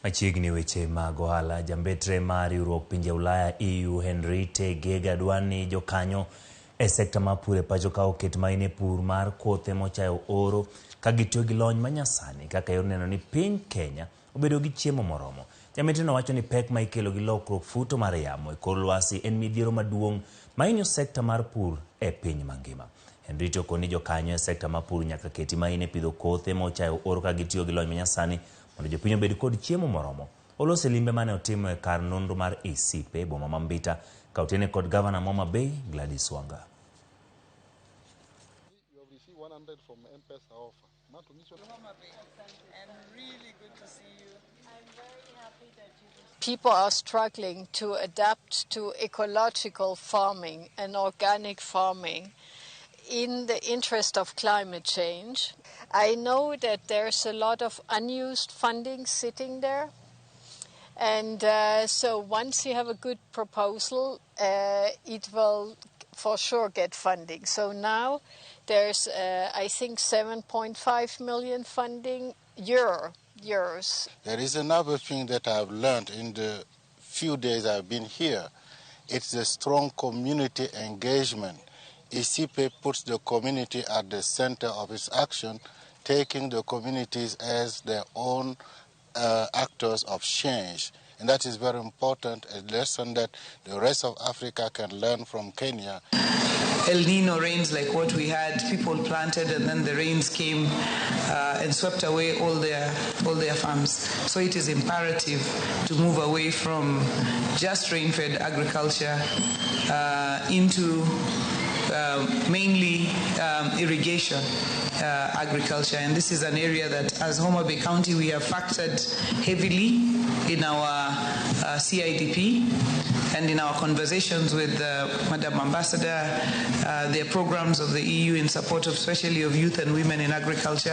Machiegni weche mag ohala. Jambetre mar riwruok pinje Ulaya EU Henry Tegega dwani jokanyo e sekta mar pur e pacho ka oket maino pur mar kothe mochayo oro ka gitiyo gi lony manyasani kaka yor neno ni piny Kenya obedo gi chiemo moromo. Jambetre wacho ni pek ma ikelo gi lokruok futo mar yamo e kor lwasi en midhiero maduong' mahinyo sekta mar pur e piny mangima. Henry okoni jokanyo e sekta mar pur nyaka keti maino pidho kothe mochayo oro ka gitiyo gi lony manyasani mondo jopiny obed kod chiemo moromo. Olose limbe mane otimo e kar nonro mar Isipe boma ma Mbita ka otene kod Governor Homa Bay Gladys Wanga. People are struggling to adapt to ecological farming and organic farming in the interest of climate change. I know that there's a lot of unused funding sitting there. And so once you have a good proposal, it will for sure get funding. So now there's, I think, 7.5 million funding euros. There is another thing that I've learned in the few days I've been here. It's the strong community engagement. Isipe puts the community at the center of its action, taking the communities as their own actors of change. And that is very important, a lesson that the rest of Africa can learn from Kenya. El Nino rains like what we had, people planted and then the rains came and swept away all their farms. So it is imperative to move away from just rain-fed agriculture into mainly irrigation agriculture, and this is an area that as Homa Bay County we have factored heavily in our CIDP and in our conversations with Madam Ambassador, their programs of the EU in support of especially of youth and women in agriculture.